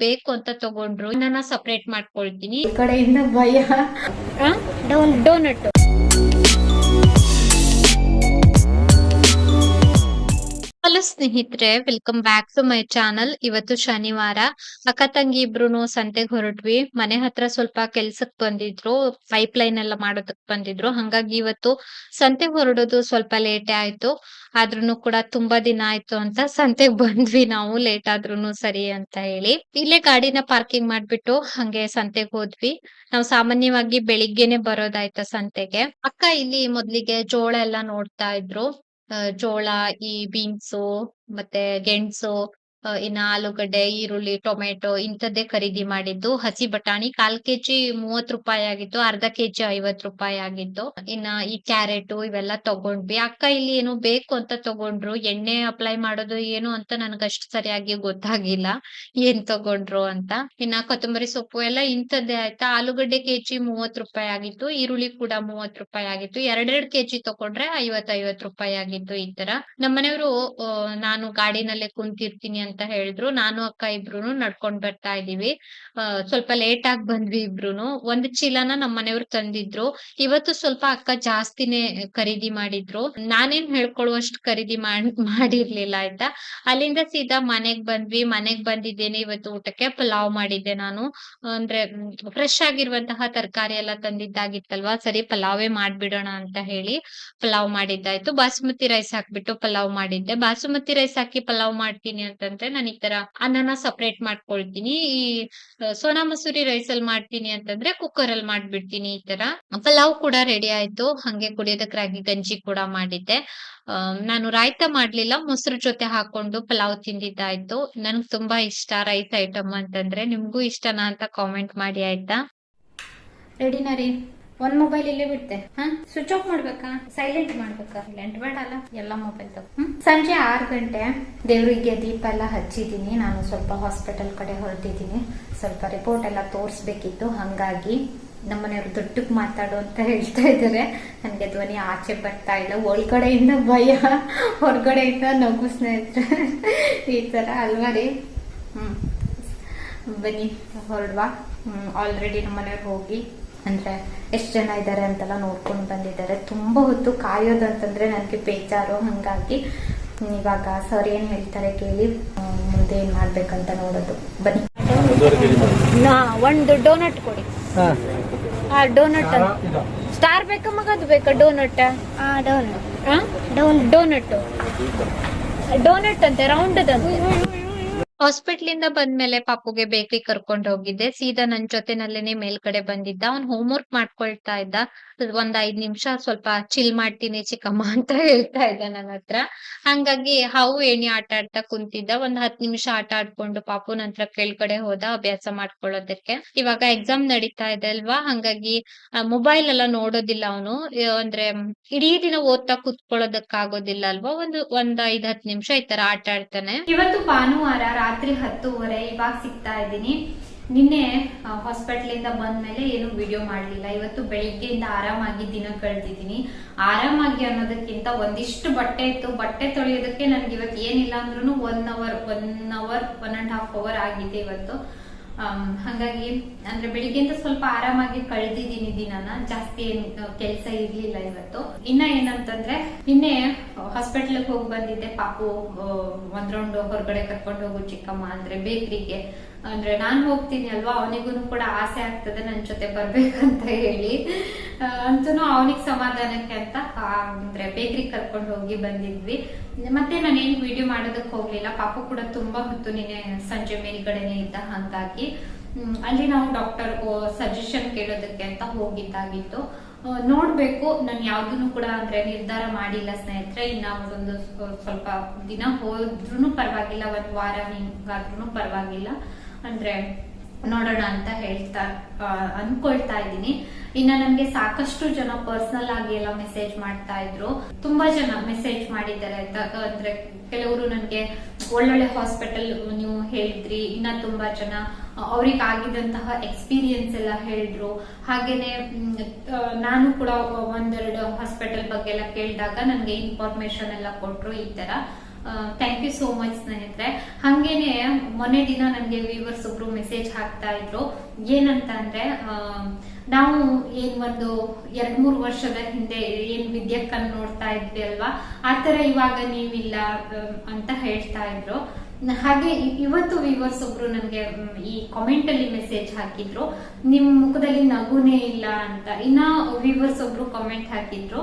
ಬೇಕು ಅಂತ ತಗೊಂಡ್ರು ನನ್ನ ಸಪರೇಟ್ ಮಾಡ್ಕೊಳ್ತೀನಿ. ಈ ಕಡೆಯಿಂದ ಭಯ. ಡೋನಟ್ ಹಲೋ ಸ್ನೇಹಿತರೆ, welcome back to my channel. ಇವತ್ತು ಶನಿವಾರ, ಅಕ್ಕ ತಂಗಿ ಇಬ್ರು ಸಂತೆಗೆ ಹೊರಟ್ವಿ. ಮನೆ ಹತ್ರ ಸ್ವಲ್ಪ ಕೆಲ್ಸಕ್ ಬಂದಿದ್ರು, ಪೈಪ್ ಲೈನ್ ಎಲ್ಲ ಮಾಡೋದಕ್ ಬಂದಿದ್ರು. ಹಂಗಾಗಿ ಇವತ್ತು ಸಂತೆಗೆ ಹೊರಡೋದು ಸ್ವಲ್ಪ ಲೇಟ್ ಆಯ್ತು. ಆದ್ರೂನು ಕೂಡ ತುಂಬಾ ದಿನ ಆಯ್ತು ಅಂತ ಸಂತೆಗ್ ಬಂದ್ವಿ ನಾವು, ಲೇಟ್ ಆದ್ರೂನು ಸರಿ ಅಂತ ಹೇಳಿ. ಇಲ್ಲೇ ಗಾಡಿನ ಪಾರ್ಕಿಂಗ್ ಮಾಡ್ಬಿಟ್ಟು ಹಂಗೆ ಸಂತೆಗ್ ಹೋದ್ವಿ. ನಾವು ಸಾಮಾನ್ಯವಾಗಿ ಬೆಳಿಗ್ಗೆನೆ ಬರೋದಾಯ್ತಾ ಸಂತೆಗೆ. ಅಕ್ಕ ಇಲ್ಲಿ ಮೊದ್ಲಿಗೆ ಜೋಳ ಎಲ್ಲಾ ನೋಡ್ತಾ ಇದ್ರು. ಜೋಳ, ಈ ಬೀನ್ಸು ಮತ್ತೆ ಗೆಣಸು, ಇನ್ನ ಆಲೂಗಡ್ಡೆ, ಈರುಳ್ಳಿ, ಟೊಮೆಟೊ ಇಂಥದ್ದೇ ಖರೀದಿ ಮಾಡಿದ್ದು. ಹಸಿ ಬಟಾಣಿ 1/4 ಕೆಜಿ 30 ರೂಪಾಯಿ ಆಗಿತ್ತು, ಅರ್ಧ ಕೆಜಿ 50 ರೂಪಾಯಿ ಆಗಿತ್ತು. ಇನ್ನ ಈ ಕ್ಯಾರೆಟ್ ಇವೆಲ್ಲ ತಗೊಂಡ್ವಿ. ಅಕ್ಕ ಇಲ್ಲಿ ಏನೋ ಬೇಕು ಅಂತ ತಗೊಂಡ್ರು. ಎಣ್ಣೆ ಅಪ್ಲೈ ಮಾಡೋದು ಏನು ಅಂತ ನನ್ಗಷ್ಟು ಸರಿಯಾಗಿ ಗೊತ್ತಾಗಿಲ್ಲ, ಏನ್ ತಗೊಂಡ್ರು ಅಂತ. ಇನ್ನ ಕೊತ್ತಂಬರಿ ಸೊಪ್ಪು ಎಲ್ಲ ಇಂಥದ್ದೇ ಆಯ್ತಾ. ಆಲೂಗಡ್ಡೆ ಕೆಜಿ 30 ರೂಪಾಯಿ ಆಗಿತ್ತು, ಈರುಳ್ಳಿ ಕೂಡ 30 ರೂಪಾಯಿ ಆಗಿತ್ತು. 2 ಕೆಜಿ ತಗೊಂಡ್ರೆ 50 ರೂಪಾಯಿ ಆಗಿತ್ತು. ಈ ತರ ನಮ್ಮನೆಯವರು ನಾನು ಗಾಡಿನಲ್ಲೇ ಕುಂತಿರ್ತೀನಿ ಅಂತ ಹೇಳಿದ್ರು. ನಾನು ಅಕ್ಕ ಇಬ್ರುನು ನಡ್ಕೊಂಡ್ ಬರ್ತಾ ಇದೀವಿ. ಸ್ವಲ್ಪ ಲೇಟ್ ಆಗಿ ಬಂದ್ವಿ ಇಬ್ರುನು. ಒಂದ್ ಚೀಲನ ನಮ್ಮನೆಯವ್ರು ತಂದಿದ್ರು. ಇವತ್ತು ಸ್ವಲ್ಪ ಅಕ್ಕ ಜಾಸ್ತಿನೇ ಖರೀದಿ ಮಾಡಿದ್ರು. ನಾನೇನ್ ಹೇಳ್ಕೊಳ್ಳುವಷ್ಟು ಖರೀದಿ ಮಾಡಿರ್ಲಿಲ್ಲ ಆಯ್ತಾ. ಅಲ್ಲಿಂದ ಸೀದಾ ಮನೆಗ್ ಬಂದ್ವಿ. ಮನೆಗ್ ಬಂದಿದ್ದೇನೆ. ಇವತ್ತು ಊಟಕ್ಕೆ ಪಲಾವ್ ಮಾಡಿದ್ದೆ ನಾನು. ಅಂದ್ರೆ ಫ್ರೆಶ್ ಆಗಿರುವಂತಹ ತರಕಾರಿ ಎಲ್ಲ ತಂದಿದ್ದಾಗಿತ್ತಲ್ವಾ, ಸರಿ ಪಲಾವೇ ಮಾಡ್ಬಿಡೋಣ ಅಂತ ಹೇಳಿ ಪಲಾವ್ ಮಾಡಿದ್ದಾಯ್ತು. ಬಾಸುಮತಿ ರೈಸ್ ಹಾಕ್ಬಿಟ್ಟು ಪಲಾವ್ ಮಾಡಿದ್ದೆ. ಬಾಸುಮತಿ ರೈಸ್ ಹಾಕಿ ಪಲಾವ್ ಮಾಡ್ತೀನಿ ಅಂತಂದ್ರೆ ನಾನು ಈ ತರ ಅನ್ನನ ಸಪರೇಟ್ ಮಾಡ್ಕೊಳ್ತೀನಿ. ಈ ಸೋನಾ ಮಸೂರಿ ರೈಸ್ ಅಲ್ಲಿ ಮಾಡ್ತೀನಿ ಅಂತಂದ್ರೆ ಕುಕ್ಕರ್ ಅಲ್ಲಿ ಮಾಡ್ಬಿಡ್ತೀನಿ. ಈ ತರ ಪಲಾವ್ ಕೂಡ ರೆಡಿ ಆಯ್ತು. ಹಂಗೆ ಕುಡಿಯೋದಕ್ಕೆ ರಾಗಿ ಗಂಜಿ ಕೂಡ ಮಾಡಿದ್ದೆ. ನಾನು ರಾಯ್ತ ಮಾಡ್ಲಿಲ್ಲ, ಮೊಸರು ಜೊತೆ ಹಾಕೊಂಡು ಪಲಾವ್ ತಿಂದಿದ್ದಾಯ್ತು. ನನ್ಗೆ ತುಂಬಾ ಇಷ್ಟ ರೈಸ್ ಐಟಮ್ ಅಂತಂದ್ರೆ. ನಿಮ್ಗೂ ಇಷ್ಟನಾ ಅಂತ ಕಾಮೆಂಟ್ ಮಾಡಿ ಆಯ್ತಾ. ರೆಡಿನಾ ರೀ? ಒಂದ್ ಮೊಬೈಲ್ ಇಲ್ಲೇ ಬಿಡ್ತೆ. ಸ್ವಿಚ್ ಆಫ್ ಮಾಡ್ಬೇಕಾ, ಸೈಲೆಂಟ್ ಮಾಡ್ಬೇಕಾ? ಸೈಲೆಂಟ್ ಬೇಡ ಅಲ್ಲ, ಎಲ್ಲ ಮೊಬೈಲ್ ತಗೋ. ಸಂಜೆ 6 ಗಂಟೆ. ದೇವ್ರಿಗೆ ದೀಪ ಎಲ್ಲ ಹಚ್ಚಿದೀನಿ. ನಾನು ಸ್ವಲ್ಪ ಹಾಸ್ಪಿಟಲ್ ಕಡೆ ಹೊರಟಿದ್ದೀನಿ. ಸ್ವಲ್ಪ ರಿಪೋರ್ಟ್ ಎಲ್ಲ ತೋರಿಸ್ಬೇಕಿತ್ತು. ಹಂಗಾಗಿ ನಮ್ಮನೆಯವ್ರು ದೊಡ್ಡಕ್ ಮಾತಾಡು ಅಂತ ಹೇಳ್ತಾ ಇದ್ದಾರೆ. ನನಗೆ ಧ್ವನಿ ಆಚೆ ಬರ್ತಾ ಇಲ್ಲ. ಒಳಗಡೆಯಿಂದ ಭಯ, ಹೊರಗಡೆಯಿಂದ ನಗು ಸ್ನೇಹಿತರೆ. ಈ ತರ ಅಲ್ವಾ ರೀ? ಬನ್ನಿ ಹೊರಡ್ವಾ. ಆಲ್ರೆಡಿ ನಮ್ಮನೆಯವ್ರು ಹೋಗಿ ಅಂದ್ರೆ ಎಷ್ಟು ಜನ ಇದ್ದಾರೆ ಅಂತೆಲ್ಲ ನೋಡ್ಕೊಂಡು ಬಂದಿದ್ದಾರೆ. ತುಂಬಾ ಹೊತ್ತು ಕಾಯೋದು ಅಂತಂದ್ರೆ ನನಗೆ ಬೇಜಾರು. ಹಂಗಾಗಿ ಇವಾಗ ಸರ್ ಏನ್ ಹೇಳ್ತಾರೆ ಕೇಳಿ ಮುಂದೆ ಏನ್ ಮಾಡ್ಬೇಕಂತ ನೋಡೋದು. ಬನ್ನಿ. ಒಂದು ಡೋನಟ್ ಕೊಡಿ. ಡೋನಟ್ ಸ್ಟಾರ್ ಬೇಕಾ ಮಗದು ಬೇಕಾ? ಡೋನಟ್ ಡೋನಟ್ ಡೋನಟ್ ಅಂತೆ, ರೌಂಡ್ ಅದಂತೆ. ಹಾಸ್ಪಿಟ್ಲ್ ಇಂದ ಬಂದ್ಮೇಲೆ ಪಾಪುಗೆ ಬೇಕರಿ ಕರ್ಕೊಂಡ್ ಹೋಗಿದ್ದೆ. ಸೀದಾ ನನ್ ಜೊತೆನಲ್ಲೇನೆ ಮೇಲ್ಗಡೆ ಬಂದಿದ್ದ. ಅವ್ನ್ ಹೋಮ್ ವರ್ಕ್ ಮಾಡ್ಕೊಳ್ತಾ ಇದ್ದ. ಒಂದ್ 5 ನಿಮಿಷ ಸ್ವಲ್ಪ ಚಿಲ್ ಮಾಡ್ತೀನಿ ಚಿಕ್ಕಮ್ಮ ಅಂತ ಹೇಳ್ತಾ ಇದ್ದ ನನ್ನ ಹತ್ರ. ಹಂಗಾಗಿ ಹಾವು ಏಣಿ ಆಟ ಆಡ್ತಾ ಕುಂತಿದ್ದ. ಒಂದ್ 10 ನಿಮಿಷ ಆಟ ಆಡ್ಕೊಂಡು ಪಾಪು ನಂತರ ಕೆಳಗಡೆ ಹೋದ ಅಭ್ಯಾಸ ಮಾಡ್ಕೊಳ್ಳೋದಕ್ಕೆ. ಇವಾಗ ಎಕ್ಸಾಮ್ ನಡೀತಾ ಇದೆ ಅಲ್ವಾ, ಹಂಗಾಗಿ ಮೊಬೈಲ್ ಎಲ್ಲ ನೋಡೋದಿಲ್ಲ ಅವನು. ಅಂದ್ರೆ ಇಡೀ ದಿನ ಓದ್ತಾ ಕುತ್ಕೊಳ್ಳೋದಕ್ಕಾಗೋದಿಲ್ಲ ಅಲ್ವಾ. ಒಂದ್ 5-10 ನಿಮಿಷ ಈ ತರ ಆಟ ಆಡ್ತಾನೆ. ಇವತ್ತು ಭಾನುವಾರ ರಾತ್ರಿ 10:30 ಇವಾಗ ಸಿಗ್ತಾ ಇದ್ದೀನಿ. ನಿನ್ನೆ ಹಾಸ್ಪಿಟಲ್ ಇಂದ ಬಂದ್ಮೇಲೆ ಏನು ವಿಡಿಯೋ ಮಾಡ್ಲಿಲ್ಲ. ಇವತ್ತು ಬೆಳಿಗ್ಗೆಯಿಂದ ಆರಾಮಾಗಿ ದಿನ ಕಳೆದಿದ್ದೀನಿ. ಆರಾಮಾಗಿ ಅನ್ನೋದಕ್ಕಿಂತ ಒಂದಿಷ್ಟು ಬಟ್ಟೆ ಇತ್ತು, ಬಟ್ಟೆ ತೊಳೆಯೋದಕ್ಕೆ ನನ್ಗೆ ಇವತ್ತು ಏನಿಲ್ಲ ಅಂದ್ರೂ 1.5 ಅವರ್ ಆಗಿದೆ ಇವತ್ತು. ಹಂಗಾಗಿ ಅಂದ್ರೆ ಬೆಳಿಗ್ಗೆಯಿಂದ ಸ್ವಲ್ಪ ಆರಾಮಾಗಿ ಕಳೆದಿದ್ದೀನಿ ದಿನಾನ. ಜಾಸ್ತಿ ಏನ್ ಕೆಲ್ಸ ಇರ್ಲಿಲ್ಲ ಇವತ್ತು. ಇನ್ನ ಏನಂತಂದ್ರೆ ನಿನ್ನೆ ಹಾಸ್ಪಿಟಲ್ ಹೋಗಿ ಬಂದಿದ್ದೆ. ಪಾಪು ಒಂದ್ ರೌಂಡ್ ಹೊರಗಡೆ ಕರ್ಕೊಂಡು ಹೋಗು ಚಿಕ್ಕಮ್ಮ ಅಂದ್ರೆ ಬೇಕ್ರಿಗೆ. ಅಂದ್ರೆ ನಾನ್ ಹೋಗ್ತೀನಿ ಅಲ್ವಾ, ಅವನಿಗೂ ಕೂಡ ಆಸೆ ಆಗ್ತದೆ ನನ್ ಜೊತೆ ಬರ್ಬೇಕಂತ ಹೇಳಿ. ಅಂತೂ ಅವನಿಗೆ ಸಮಾಧಾನಕ್ಕೆ ಅಂತ ಅಂದ್ರೆ ಬೇಕ್ರಿ ಕರ್ಕೊಂಡು ಹೋಗಿ ಬಂದಿದ್ವಿ. ಮತ್ತೆ ನಾನೇನು ವಿಡಿಯೋ ಮಾಡೋದಕ್ಕೆ ಹೋಗ್ಲಿಲ್ಲ. ಪಾಪು ಕೂಡ ತುಂಬಾ ಹೊತ್ತು ನಿನ್ನೆ ಸಂಜೆ ಮೇಲ್ಗಡೆನೆ ಇದ್ದ. ಹಂಗಾಗಿ ಅಲ್ಲಿ ನಾವು ಡಾಕ್ಟರ್ ಸಜೆಷನ್ ಕೇಳೋದಕ್ಕೆ ಅಂತ ಹೋಗಿದ್ದಾಗಿತ್ತು. ನೋಡ್ಬೇಕು, ನಾನು ಯಾವ್ದನ್ನು ಕೂಡ ಅಂದ್ರೆ ನಿರ್ಧಾರ ಮಾಡಿಲ್ಲ ಸ್ನೇಹಿತರೆ. ಇನ್ನ ಒಂದು ಸ್ವಲ್ಪ ದಿನ ಹೋದ್ರೂ ಪರವಾಗಿಲ್ಲ, 1 ವಾರ ಹಿಂಗಾದ್ರೂ ಪರವಾಗಿಲ್ಲ, ಅಂದ್ರೆ ನೋಡೋಣ ಅಂತ ಅನ್ಕೊಳ್ತಾ ಇದ್ದೀನಿ. ಇನ್ನ ನನ್ಗೆ ಸಾಕಷ್ಟು ಜನ ಪರ್ಸನಲ್ ಆಗಿ ಎಲ್ಲ ಮೆಸೇಜ್ ಮಾಡ್ತಾ ಇದ್ರು. ತುಂಬಾ ಜನ ಮೆಸೇಜ್ ಮಾಡಿದ್ದಾರೆ ಅಂತ. ಅಂದ್ರೆ ಕೆಲವರು ನನ್ಗೆ ಒಳ್ಳೊಳ್ಳೆ ಹಾಸ್ಪಿಟಲ್ ನೀವು ಹೇಳಿದ್ರಿ. ಇನ್ನ ತುಂಬಾ ಜನ ಅವ್ರಿಗೆ ಆಗಿದಂತಹ ಎಕ್ಸ್ಪೀರಿಯನ್ಸ್ ಎಲ್ಲ ಹೇಳಿದ್ರು. ಹಾಗೇನೆ ನಾನು ಕೂಡ 1-2 ಹಾಸ್ಪಿಟಲ್ ಬಗ್ಗೆ ಎಲ್ಲ ಕೇಳಿದಾಗ ನನ್ಗೆ ಇನ್ಫಾರ್ಮೇಶನ್ ಎಲ್ಲ ಕೊಟ್ರು. ಈ ತರ ಥ್ಯಾಂಕ್ ಯು ಸೋ ಮಚ್ ಸ್ನೇಹಿತರೆ. ಹಂಗೇನೆ ಮೊನ್ನೆ ದಿನ ನನಗೆ ವ್ಯೂವರ್ಸ್ ಒಬ್ರು ಮೆಸೇಜ್ ಹಾಕ್ತಾ ಇದ್ರು. ಏನಂತ ಅಂದ್ರೆ ನಾವು ಒಂದು 2-3 ವರ್ಷದ ಹಿಂದೆ ಏನ್ ವಿದ್ಯಕ್ಕನ್ನು ನೋಡ್ತಾ ಇದ್ವಿ ಅಲ್ವಾ, ಆತರ ಇವಾಗ ನೀವಿಲ್ಲ ಅಂತ ಹೇಳ್ತಾ ಇದ್ರು. ಹಾಗೆ ಇವತ್ತು ವ್ಯೂವರ್ಸ್ ಒಬ್ರು ನನಗೆ ಈ ಕಾಮೆಂಟ್ ಅಲ್ಲಿ ಮೆಸೇಜ್ ಹಾಕಿದ್ರು, ನಿಮ್ ಮುಖದಲ್ಲಿ ನಗುನೇ ಇಲ್ಲ ಅಂತ. ಇನ್ನ ವ್ಯೂವರ್ಸ್ ಒಬ್ರು ಕಾಮೆಂಟ್ ಹಾಕಿದ್ರು,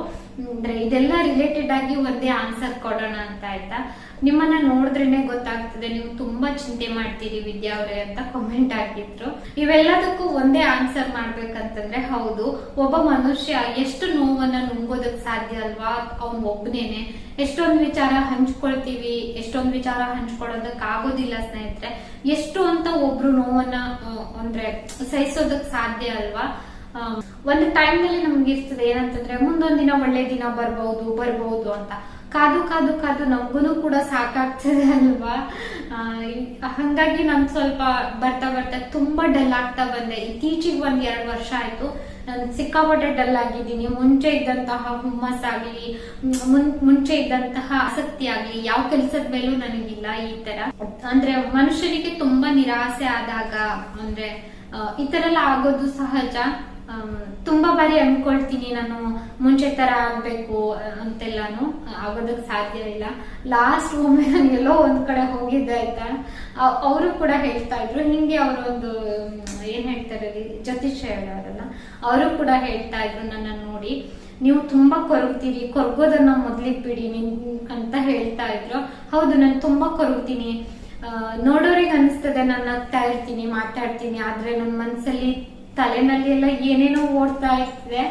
ಅಂದ್ರೆ ಇದೆಲ್ಲ ರಿಲೇಟೆಡ್ ಆಗಿ ಒಂದೇ ಆನ್ಸರ್ ಕೊಡೋಣ ಅಂತ. ಆಯ್ತಾ, ನಿಮ್ಮನ್ನ ನೋಡಿದ್ರೇನೆ ಗೊತ್ತಾಗ್ತದೆ ನೀವು ತುಂಬಾ ಚಿಂತೆ ಮಾಡ್ತೀರಿ ವಿದ್ಯಾ ಅವರೇ ಅಂತ ಕಾಮೆಂಟ್ ಹಾಕಿದ್ರು. ಇವೆಲ್ಲದಕ್ಕೂ ಒಂದೇ ಆನ್ಸರ್ ಮಾಡ್ಬೇಕಂತಂದ್ರೆ, ಹೌದು, ಒಬ್ಬ ಮನುಷ್ಯ ಎಷ್ಟು ನೋವನ್ನ ನುಂಗೋದಕ್ ಸಾಧ್ಯ ಅಲ್ವಾ, ಅವ್ನ್ ಒಬ್ಬನೇನೆ. ಎಷ್ಟೊಂದು ವಿಚಾರ ಹಂಚ್ಕೊಳ್ತೀವಿ, ಎಷ್ಟೊಂದು ವಿಚಾರ ಹಂಚ್ಕೊಳ್ಳೋದಕ್ ಆಗೋದಿಲ್ಲ ಸ್ನೇಹಿತರೆ. ಎಷ್ಟು ಅಂತ ಒಬ್ರು ನೋವನ್ನ ಅಂದ್ರೆ ಸಹಿಸೋದಕ್ ಸಾಧ್ಯ ಅಲ್ವಾ. ಒಂದು ಟೈಮ್ ನಲ್ಲಿ ನಮ್ಗೆ ಇರ್ತದೆ ಏನಂತಂದ್ರೆ, ಮುಂದೊಂದ್ ದಿನ ಒಳ್ಳೆ ದಿನ ಬರ್ಬಹುದು ಅಂತ. ಕಾದು ಕಾದು ಕಾದು ನಮಗೂ ಕೂಡ ಸಾಕಾಗ್ತದೆ ಅಲ್ವಾ. ಹಂಗಾಗಿ ನಾನು ಸ್ವಲ್ಪ ಬರ್ತಾ ಬರ್ತಾ ತುಂಬಾ ಡಲ್ ಆಗ್ತಾ ಬಂದೆ. ಇತ್ತೀಚೆಗೆ 1-2 ವರ್ಷ ಆಯ್ತು ನಾನು ಸಿಕ್ಕಾಪಟ್ಟೆ ಡಲ್ ಆಗಿದ್ದೀನಿ. ಮುಂಚೆ ಇದ್ದಂತಹ ಹುಮ್ಮಸ್ಸಾಗ್ಲಿ, ಮುಂಚೆ ಇದ್ದಂತಹ ಆಸಕ್ತಿ ಆಗ್ಲಿ ಯಾವ ಕೆಲ್ಸದ ಮೇಲೂ ನನಗಿಲ್ಲ. ಈ ತರ ಅಂದ್ರೆ ಮನುಷ್ಯನಿಗೆ ತುಂಬಾ ನಿರಾಸೆ ಆದಾಗ ಅಂದ್ರೆ ಈ ತರ ಎಲ್ಲ ಆಗೋದು ಸಹಜ. ತುಂಬಾ ಬಾರಿ ಅನ್ಕೊಳ್ತೀನಿ ನಾನು ಮುಂಚೆ ತರ ಆಗ್ಬೇಕು ಅಂತೆಲ್ಲಾನು, ಆಗೋದಕ್ ಸಾಧ್ಯ ಇಲ್ಲ. ಲಾಸ್ಟ್ ಒಮ್ಮೆ ನಾನು ಎಲ್ಲೋ ಒಂದ್ ಕಡೆ ಹೋಗಿದ್ದೆ ಆಯ್ತಾ, ಅವರು ಕೂಡ ಹೇಳ್ತಾ ಇದ್ರು ಹಿಂಗೆ. ಅವರೊಂದು ಏನ್ ಹೇಳ್ತಾರೆ ಜ್ಯೋತಿಷ ಹೇಳೋರಲ್ಲ, ಅವರು ಕೂಡ ಹೇಳ್ತಾ ಇದ್ರು ನನ್ನ ನೋಡಿ, ನೀವು ತುಂಬಾ ಕೊರಗ್ತೀರಿ, ಕೊರಗೋದನ್ನ ಮೊದ್ಲಿಗೆ ಬಿಡಿ ಅಂತ ಹೇಳ್ತಾ ಇದ್ರು. ಹೌದು, ನಾನು ತುಂಬಾ ಕೊರಗ್ತೀನಿ. ನೋಡೋರಿಗೆ ಅನಿಸ್ತದೆ ನಾನು ನಗ್ತಾ ಇರ್ತೀನಿ, ಮಾತಾಡ್ತೀನಿ, ಆದ್ರೆ ನನ್ನ ಮನ್ಸಲ್ಲಿ ತಲೆನಲ್ಲಿ ಎಲ್ಲ ಏನೇನೋ ಓಡ್ತಾ ಇರ್ತದೆ.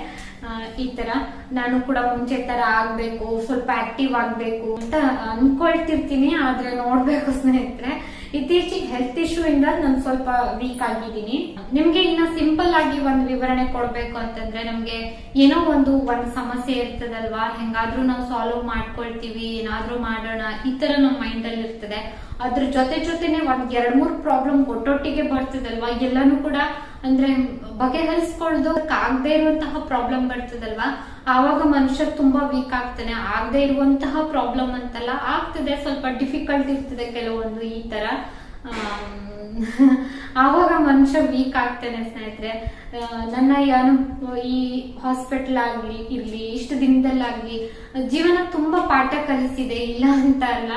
ಈ ತರ ನಾನು ಕೂಡ ಮುಂಚೆ ತರ ಆಗ್ಬೇಕು, ಸ್ವಲ್ಪ ಆಕ್ಟಿವ್ ಆಗ್ಬೇಕು ಅಂತ ಅನ್ಕೊಳ್ತಿರ್ತೀನಿ. ಆದ್ರೆ ನೋಡ್ಬೇಕು ಸ್ನೇಹಿತರೆ, ಇತ್ತೀಚೆಗೆ ಹೆಲ್ತ್ ಇಶ್ಯೂ ಇಂದ ನಾನು ಸ್ವಲ್ಪ ವೀಕ್ ಆಗಿದ್ದೀನಿ. ನಿಮ್ಗೆ ಇನ್ನ ಸಿಂಪಲ್ ಆಗಿ ಒಂದು ವಿವರಣೆ ಕೊಡ್ಬೇಕು ಅಂತಂದ್ರೆ, ನಮ್ಗೆ ಏನೋ ಒಂದು ಸಮಸ್ಯೆ ಇರ್ತದಲ್ವಾ, ಹೆಂಗಾದ್ರೂ ನಾವು ಸಾಲ್ವ್ ಮಾಡ್ಕೊಳ್ತೀವಿ, ಏನಾದ್ರೂ ಮಾಡೋಣ ಈ ತರ ನಮ್ ಮೈಂಡ್ ಅಲ್ಲಿ ಇರ್ತದೆ. ಅದ್ರ ಜೊತೆನೆ 1-2-3 ಪ್ರಾಬ್ಲಮ್ ಒಟ್ಟೊಟ್ಟಿಗೆ ಬರ್ತದಲ್ವಾ, ಎಲ್ಲಾನು ಕೂಡ ಅಂದ್ರೆ ಬಗೆಹರಿಸ್ಕೊಳ್ಳೋದಕ್ಕೆ ಆಗದೆ ಇರುವಂತಹ ಪ್ರಾಬ್ಲಮ್ ಬರ್ತದಲ್ವಾ, ಆವಾಗ ಮನುಷ್ಯ ತುಂಬಾ ವೀಕ್ ಆಗ್ತಾನೆ. ಆಗದೆ ಇರುವಂತಹ ಪ್ರಾಬ್ಲಮ್ ಅಂತಲ್ಲ, ಆಗ್ತದೆ, ಸ್ವಲ್ಪ ಡಿಫಿಕಲ್ಟ್ ಇರ್ತದೆ ಕೆಲವೊಂದು ಈ ತರ. ಆವಾಗ ಮನುಷ್ಯ ವೀಕ್ ಆಗ್ತಾನೆ ಸ್ನೇಹಿತರೆ. ನನ್ನ ಈ ಹಾಸ್ಪಿಟಲ್ ಆಗ್ಲಿ ಇರ್ಲಿ, ಇಷ್ಟು ದಿನದಲ್ಲಾಗ್ಲಿ ಜೀವನ ತುಂಬಾ ಪಾಠ ಕಲಿಸಿದೆ, ಇಲ್ಲ ಅಂತ ಅಲ್ಲ.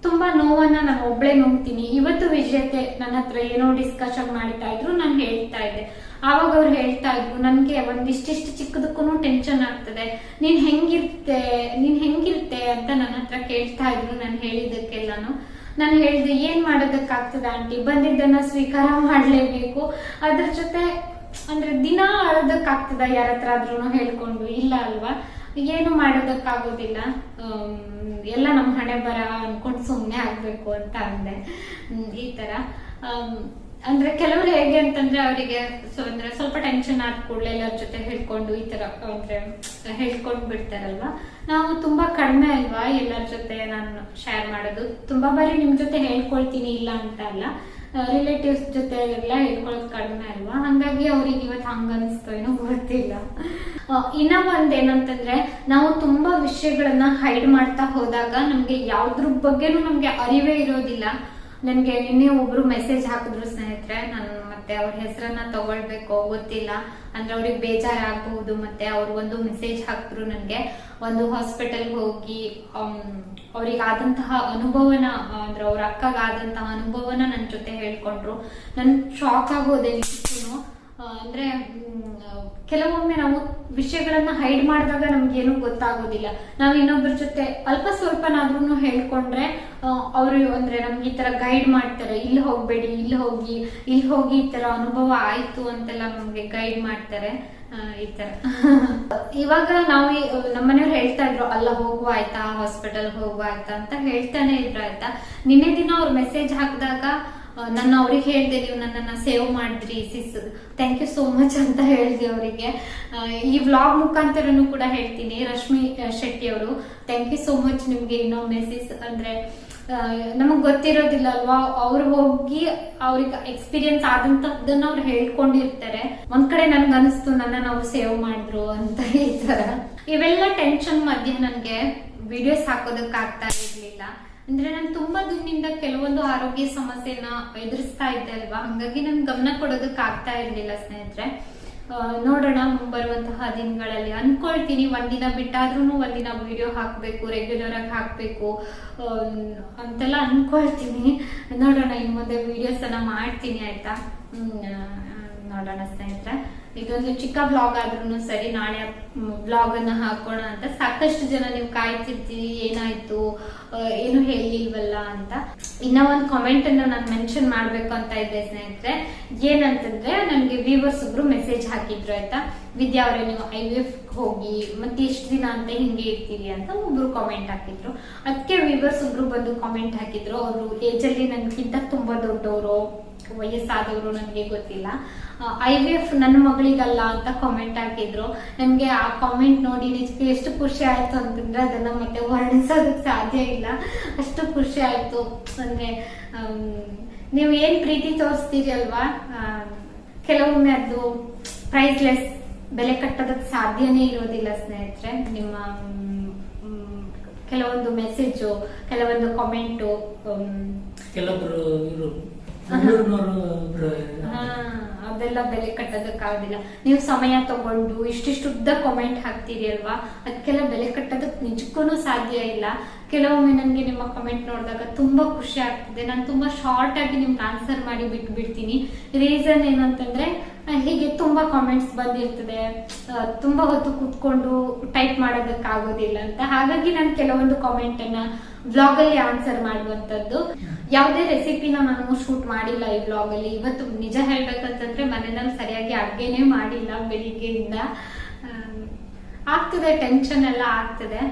ತುಂಬಾ ನೋವನ್ನ ನಾನು ಒಬ್ಳೆ ನೋಡ್ತೀನಿ. ಇವತ್ತು ವಿಜೇತೆ ನನ್ನ ಹತ್ರ ಏನೋ ಡಿಸ್ಕಷನ್ ಮಾಡ್ತಾ ಇದ್ರು, ನಾನು ಹೇಳ್ತಾ ಇದ್ದೆ. ಆವಾಗ ಅವ್ರು ಹೇಳ್ತಾ ಇದ್ರು, ನನ್ಗೆ ಒಂದಿಷ್ಟಿಷ್ಟು ಚಿಕ್ಕದಕ್ಕೂ ಟೆನ್ಷನ್ ಆಗ್ತದೆ, ನೀನ್ ಹೆಂಗಿರ್ತೆ ಅಂತ ನನ್ನ ಹತ್ರ ಕೇಳ್ತಾ ಇದ್ರು. ನಾನು ಹೇಳಿದ್ದಕ್ಕೆಲ್ಲಾನು ನಾನು ಹೇಳ್ದೆ, ಏನ್ ಮಾಡೋದಕ್ಕಾಗ್ತದೆ ಆಂಟಿ, ಬಂದಿದ್ದನ್ನ ಸ್ವೀಕಾರ ಮಾಡ್ಲೇಬೇಕು. ಅದ್ರ ಜೊತೆ ಅಂದ್ರೆ ದಿನ ಅಳೋದಕ್ಕಾಗ್ತದ ಯಾರ ಹತ್ರ ಆದ್ರೂ ಹೇಳ್ಕೊಂಡು, ಇಲ್ಲ ಅಲ್ವಾ, ಏನು ಮಾಡೋದಕ್ಕಾಗೋದಿಲ್ಲ, ಎಲ್ಲ ನಮ್ ಹಣೆ ಬರ ಅನ್ಕೊಂಡು ಸುಮ್ನೆ ಆಗ್ಬೇಕು ಅಂತ ಅಂದೆ. ಈ ತರ ಅಂದ್ರೆ ಕೆಲವ್ರು ಹೇಗೆ ಅಂತಂದ್ರೆ, ಅವರಿಗೆ ಅಂದ್ರೆ ಸ್ವಲ್ಪ ಟೆನ್ಷನ್ ಆದ ಕೂಡಲೇ ಎಲ್ಲರ ಜೊತೆ ಹೇಳ್ಕೊಂಡು ಈ ತರ ಅಂದ್ರೆ ಹೇಳ್ಕೊಂಡ್ ಬಿಡ್ತಾರಲ್ವಾ. ನಾವು ತುಂಬಾ ಕಡಿಮೆ ಅಲ್ವಾ ಎಲ್ಲರ ಜೊತೆ ನಾನು ಶೇರ್ ಮಾಡೋದು. ತುಂಬಾ ಬಾರಿ ನಿಮ್ ಜೊತೆ ಹೇಳ್ಕೊಳ್ತೀನಿ, ಇಲ್ಲ ಅಂತ ಅಲ್ಲ, ರಿಲೇಟಿವ್ಸ್ ಜೊತೆ ಎಲ್ಲ ಹೇಳ್ಕೊಳ್ಳೋದು ಕಡಿಮೆ ಅಲ್ವಾ. ಹಂಗಾಗಿ ಅವ್ರಿಗೆ ಇವತ್ತು ಹಂಗ ಅನಿಸ್ತೋ ಏನೋ ಗೊತ್ತಿಲ್ಲ. ಇನ್ನ ಒಂದೇನಂತಂದ್ರೆ, ನಾವು ತುಂಬಾ ವಿಷಯಗಳನ್ನ ಹೈಡ್ ಮಾಡ್ತಾ ಹೋದಾಗ ನಮ್ಗೆ ಯಾವ್ದ್ರ ಬಗ್ಗೆನೂ ನಮ್ಗೆ ಅರಿವೇ ಇರೋದಿಲ್ಲ. ನನ್ಗೆ ನಿನ್ನೆ ಒಬ್ರು ಮೆಸೇಜ್ ಹಾಕಿದ್ರು ಸ್ನೇಹಿತರೆ, ನಾನು ಮತ್ತೆ ಅವ್ರ ಹೆಸರನ್ನ ತಗೊಳ್ಬೇಕೋ ಗೊತ್ತಿಲ್ಲ, ಅಂದ್ರೆ ಅವ್ರಿಗೆ ಬೇಜಾರಾಗಬಹುದು. ಮತ್ತೆ ಅವ್ರು ಒಂದು ಮೆಸೇಜ್ ಹಾಕಿದ್ರು ನನ್ಗೆ, ಒಂದು ಹಾಸ್ಪಿಟಲ್ ಹೋಗಿ ಅವ್ರಿಗಾದಂತಹ ಅನುಭವನ ಅಂದ್ರೆ ಅವ್ರ ಅಕ್ಕಗಾದಂತಹ ಅನುಭವನ ನನ್ ಜೊತೆ ಹೇಳ್ಕೊಂಡ್ರು. ನನ್ ಶಾಕ್ ಆಗೋದೆ ನಿಜಕ್ಕೂನು. ಅಂದ್ರೆ ಕೆಲವೊಮ್ಮೆ ನಾವು ವಿಷಯಗಳನ್ನ ಹೈಡ್ ಮಾಡಿದಾಗ ನಮ್ಗೇನು ಗೊತ್ತಾಗೋದಿಲ್ಲ. ನಾವ್ ಇನ್ನೊಬ್ಬರ ಜೊತೆ ಅಲ್ಪ ಸ್ವಲ್ಪನಾದ್ರೂ ಹೇಳ್ಕೊಂಡ್ರೆ ಅವರು ಅಂದ್ರೆ ನಮ್ಗೆ ಈ ತರ ಗೈಡ್ ಮಾಡ್ತಾರೆ, ಇಲ್ಲಿ ಹೋಗ್ಬೇಡಿ, ಇಲ್ಲಿ ಹೋಗಿ ಈ ತರ ಅನುಭವ ಆಯ್ತು ಅಂತೆಲ್ಲ ನಮ್ಗೆ ಗೈಡ್ ಮಾಡ್ತಾರೆ. ಈ ತರ ಇವಾಗ ನಾವು ನಮ್ಮನೆಯವ್ರು ಹೇಳ್ತಾ ಇದ್ರು, ಅಲ್ಲ ಹೋಗುವ ಆಯ್ತಾ, ಹಾಸ್ಪಿಟಲ್ ಹೋಗುವ ಆಯ್ತಾ ಅಂತ ಹೇಳ್ತಾನೆ ಇದ್ರು ಆಯ್ತಾ. ನಿನ್ನೆ ದಿನ ಅವ್ರು ಮೆಸೇಜ್ ಹಾಕಿದಾಗ ನಾನು ಅವ್ರಿಗೆ ಹೇಳ್ದೆ, ನೀವು ನನ್ನನ್ನ ಸೇವ್ ಮಾಡಿದ್ರಿ ಸಿಸ್, ಥ್ಯಾಂಕ್ ಯು ಸೋ ಮಚ್ ಅಂತ ಹೇಳ್ದೆ ಅವರಿಗೆ. ಈ ವ್ಲಾಗ್ ಮುಖಾಂತರನು ಕೂಡ ಹೇಳ್ತೀನಿ, ರಶ್ಮಿ ಶೆಟ್ಟಿ ಅವರು, ಥ್ಯಾಂಕ್ ಯು ಸೋ ಮಚ್ ನಿಮ್ಗೆ ಇನ್ನೊಮ್ಮೆ ಸಿಸ್. ಅಂದ್ರೆ ನಮಗ್ ಗೊತ್ತಿರೋದಿಲ್ಲ ಅಲ್ವಾ, ಅವ್ರು ಹೋಗಿ ಅವ್ರಿಗೆ ಎಕ್ಸ್ಪೀರಿಯನ್ಸ್ ಆದಂತದ್ದನ್ನ ಅವ್ರು ಹೇಳ್ಕೊಂಡಿರ್ತಾರೆ. ಒಂದ್ ಕಡೆ ನನ್ಗೆ ಅನಿಸ್ತು ನನ್ನನ್ನು ಅವ್ರು ಸೇವ್ ಮಾಡಿದ್ರು ಅಂತ. ಈ ತರ ಇವೆಲ್ಲ ಟೆನ್ಷನ್ ಮಧ್ಯೆ ನನ್ಗೆ ವಿಡಿಯೋಸ್ ಹಾಕೋದಕ್ ಆಗ್ತಾ ಇರ್ಲಿಲ್ಲ. ಅಂದ್ರೆ ನಾನು ತುಂಬಾ ದಿನದಿಂದ ಕೆಲವೊಂದು ಆರೋಗ್ಯ ಸಮಸ್ಯೆನ ಎದುರಿಸ್ತಾ ಇದ್ದೆ ಅಲ್ವಾ, ಹಂಗಾಗಿ ನನ್ ಗಮನ ಕೊಡೋದಕ್ಕೆ ಆಗ್ತಾ ಇರ್ಲಿಲ್ಲ ಸ್ನೇಹಿತರೆ. ನೋಡೋಣ ಮುಂಬರುವಂತಹ ದಿನಗಳಲ್ಲಿ ಅನ್ಕೊಳ್ತೀನಿ, ಒಂದಿನ ಬಿಟ್ಟಾದ್ರೂ ಒಂದಿನ ವಿಡಿಯೋ ಹಾಕ್ಬೇಕು, ರೆಗ್ಯುಲರ್ ಆಗಿ ಹಾಕ್ಬೇಕು ಅಂತೆಲ್ಲ ಅನ್ಕೊಳ್ತೀನಿ. ನೋಡೋಣ, ಇನ್ ಮುಂದೆ ವಿಡಿಯೋಸ್ ಅನ್ನ ಮಾಡ್ತೀನಿ ಆಯ್ತಾ. ನೋಡೋಣ ಸ್ನೇಹಿತರೆ, ಇದೊಂದು ಚಿಕ್ಕ ಬ್ಲಾಗ್ ಆದ್ರೂ ಸರಿ, ನಾಳೆ ಬ್ಲಾಗ್ ಅನ್ನ ಹಾಕೋಣ ಅಂತ. ಸಾಕಷ್ಟು ಜನ ನೀವು ಕಾಯ್ತಿರ್ತೀರಿ, ಏನಾಯ್ತು ಏನು ಹೇಳಿಲ್ವಲ್ಲ ಅಂತ. ಇನ್ನ ಒಂದು ಕಾಮೆಂಟ್ ಅನ್ನ ನಾನು ಮೆನ್ಷನ್ ಮಾಡ್ಬೇಕು ಅಂತ ಇದ್ದೆ ಸ್ನೇಹಿತರೆ. ಏನಂತಂದ್ರೆ, ನನ್ಗೆ ವ್ಯೂವರ್ಸ್ ಒಬ್ರು ಮೆಸೇಜ್ ಹಾಕಿದ್ರು ಆಯ್ತಾ, ವಿದ್ಯಾ ಅವರೇ ನೀವು IVF ಹೋಗಿ ಮತ್ತೆ ಎಷ್ಟು ದಿನ ಅಂತ ಹಿಂಗೆ ಇರ್ತೀರಿ ಅಂತ ಒಬ್ರು ಕಾಮೆಂಟ್ ಹಾಕಿದ್ರು. ಅದಕ್ಕೆ ವ್ಯೂವರ್ಸ್ ಒಬ್ರು ಬಂದು ಕಾಮೆಂಟ್ ಹಾಕಿದ್ರು. ಅವರು ಏಜ್ ಅಲ್ಲಿ ನನ್ಗಿಂತ ತುಂಬಾ ದೊಡ್ಡವರು, ವಯಸ್ಸಾದವರು, ನನಗೆ ಗೊತ್ತಿಲ್ಲ. IVF ನನ್ನ ಮಗಳಿಗಲ್ಲ ಅಂತ ಕಾಮೆಂಟ್ ಹಾಕಿದ್ರು. ನನ್ಗೆ ಆ ಕಾಮೆಂಟ್ ನೋಡಿ ನಿಜಕ್ಕೆ ಎಷ್ಟು ಖುಷಿ ಆಯ್ತು ಅಂತಂದ್ರೆ ಅದನ್ನ ಮತ್ತೆ ವರ್ಣಿಸೋದಕ್ಕೆ ಸಾಧ್ಯ ಇಲ್ಲ, ಅಷ್ಟು ಖುಷಿ ಆಯ್ತು. ಅಂದ್ರೆ ನೀವು ಏನ್ ಪ್ರೀತಿ ತೋರಿಸ್ತೀರಿ ಅಲ್ವಾ, ಕೆಲವೊಮ್ಮೆ ಅದು ಪ್ರೈಸ್ಲೆಸ್, ಬೆಲೆ ಕಟ್ಟೋದಕ್ಕೆ ಸಾಧ್ಯನೇ ಇರೋದಿಲ್ಲ ಸ್ನೇಹಿತರೆ. ನಿಮ್ಮ ಕೆಲವೊಂದು ಮೆಸೇಜು, ಕೆಲವೊಂದು ಕಾಮೆಂಟು, ಕೆಲವೊಬ್ರು ಅದೆಲ್ಲ ಬೆಲೆ ಕಟ್ಟೋದಕ್ಕಾಗೋದಿಲ್ಲ. ನೀವು ಸಮಯ ತಗೊಂಡು ಇಷ್ಟಿಷ್ಟು ಉದ್ದ ಕಾಮೆಂಟ್ ಹಾಕ್ತೀರಿ ಅಲ್ವಾ, ಅದಕ್ಕೆಲ್ಲ ಬೆಲೆ ಕಟ್ಟೋದಕ್ಕೆ ನಿಜಕ್ಕೂ ಸಾಧ್ಯ ಇಲ್ಲ. ಕೆಲವೊಮ್ಮೆ ನನಗೆ ನಿಮ್ಮ ಕಮೆಂಟ್ ನೋಡಿದಾಗ ತುಂಬಾ ಖುಷಿ ಆಗ್ತದೆ. ನಾನು ತುಂಬಾ ಶಾರ್ಟ್ ಆಗಿ ನಿಮ್ಗೆ ಆನ್ಸರ್ ಮಾಡಿ ಬಿಟ್ಬಿಡ್ತೀನಿ. ರೀಸನ್ ಏನಂತಂದ್ರೆ, ಹೀಗೆ ತುಂಬಾ ಕಾಮೆಂಟ್ಸ್ ಬಂದಿರ್ತದೆ, ತುಂಬಾ ಹೊತ್ತು ಕೂತ್ಕೊಂಡು ಟೈಪ್ ಮಾಡೋದಕ್ಕಾಗೋದಿಲ್ಲ ಅಂತ. ಹಾಗಾಗಿ ನಾನು ಕೆಲವೊಂದು ಕಾಮೆಂಟ್ ಅನ್ನ ವ್ಲಾಗ್ ಅಲ್ಲಿ ಆನ್ಸರ್ ಮಾಡುವಂತದ್ದು. ಯಾವುದೇ ರೆಸಿಪಿನ ನಾನು ಶೂಟ್ ಮಾಡಿಲ್ಲ ಈ ವ್ಲಾಗ್ ಅಲ್ಲಿ. ಇವತ್ತು ನಿಜ ಹೇಳ್ಬೇಕಂತಂದ್ರೆ ಮನೆಯಲ್ಲಿ ಸರಿಯಾಗಿ ಅಡ್ಗೆನೇ ಮಾಡಿಲ್ಲ ಬೆಳಿಗ್ಗೆಯಿಂದ. ಆಗ್ತದೆ, ಟೆನ್ಷನ್ ಎಲ್ಲ ಆಗ್ತದೆ.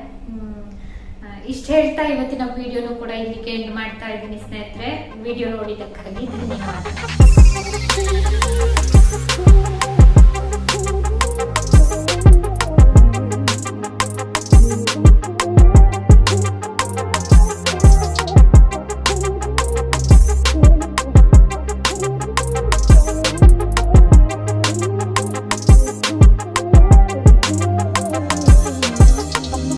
ಇಷ್ಟ ಹೇಳ್ತಾ ಇವತ್ತಿನ ವಿಡಿಯೋನು ಕೂಡ ಇಲ್ಲಿಗೆ ಎಂಡ್ ಮಾಡ್ತಾ ಇದ್ದೀನಿ ಸ್ನೇಹಿತರೆ. ವಿಡಿಯೋ ನೋಡಿದ್ದಕ್ಕಾಗಿ ಧನ್ಯವಾದ.